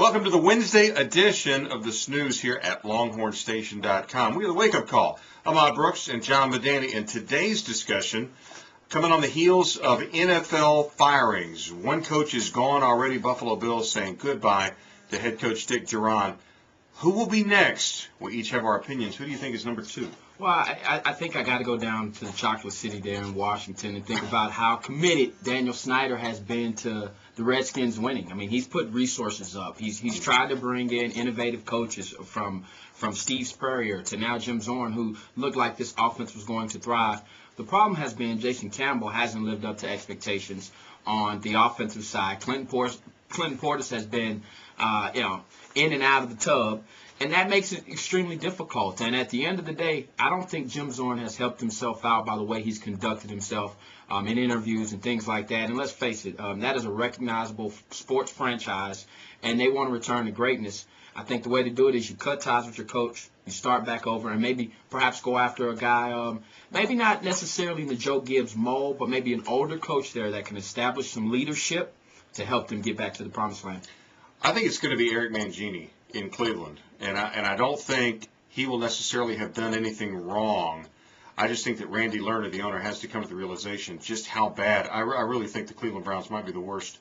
Welcome to the Wednesday edition of the SNews here at LonghornStation.com. We are the Wake Up Call. Ahmad Brooks and John Medani, and today's discussion coming on the heels of NFL firings. One coach is gone already, Buffalo Bills saying goodbye to head coach Dick Duran. Who will be next? We each have our opinions. Who do you think is number two? Well, I think I got to go down to the Chocolate City there in Washington and think about how committed Daniel Snyder has been to the Redskins winning. I mean, he's put resources up. He's tried to bring in innovative coaches from Steve Spurrier to now Jim Zorn, who looked like this offense was going to thrive. The problem has been Jason Campbell hasn't lived up to expectations on the offensive side. Clinton Portis has been, in and out of the tub. And that makes it extremely difficult. And at the end of the day, I don't think Jim Zorn has helped himself out by the way he's conducted himself in interviews and things like that. And let's face it, that is a recognizable sports franchise, and they want to return to greatness. I think the way to do it is you cut ties with your coach, you start back over, and maybe perhaps go after a guy, maybe not necessarily in the Joe Gibbs mold, but maybe an older coach there that can establish some leadership to help them get back to the promised land. I think it's going to be Eric Mangini in Cleveland, and I don't think he will necessarily have done anything wrong. I just think that Randy Lerner, the owner, has to come to the realization just how bad. I really think the Cleveland Browns might be the worst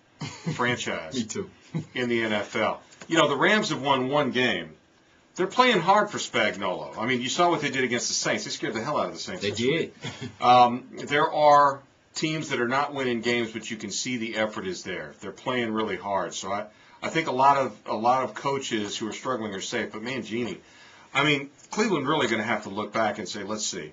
franchise Me too. in the NFL. You know, the Rams have won one game. They're playing hard for Spagnuolo. I mean, you saw what they did against the Saints. They scared the hell out of the Saints. They did. There are teams that are not winning games, but you can see the effort is there. They're playing really hard. So I think a lot of coaches who are struggling are safe. But Mangini, I mean, Cleveland really going to have to look back and say, let's see.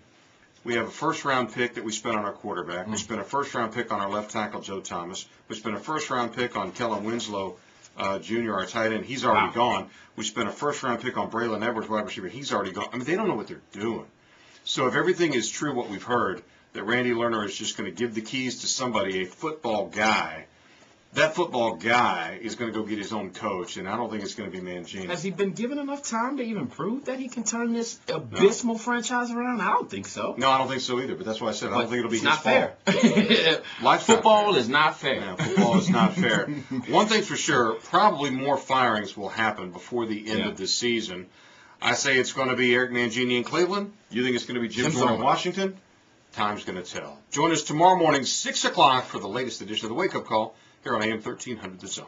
We have a first-round pick that we spent on our quarterback. We spent a first-round pick on our left tackle, Joe Thomas. We spent a first-round pick on Kellen Winslow, Jr., our tight end. He's already gone. We spent a first-round pick on Braylon Edwards, wide receiver. He's already gone. I mean, they don't know what they're doing. So if everything is true, what we've heard, that Randy Lerner is just going to give the keys to somebody, a football guy, that football guy is going to go get his own coach, and I don't think it's going to be Mangini. Has he been given enough time to even prove that he can turn this abysmal franchise around? I don't think so. No, I don't think so either, but that's why I said I don't think it'll be his fault. It's not fair. Football is not fair. Yeah, football is not fair. One thing's for sure, probably more firings will happen before the end of this season. I say it's going to be Eric Mangini in Cleveland. You think it's going to be Jim Zorn in Washington? Time's going to tell. Join us tomorrow morning, 6 o'clock, for the latest edition of the Wake Up Call here on AM 1300 The Zone.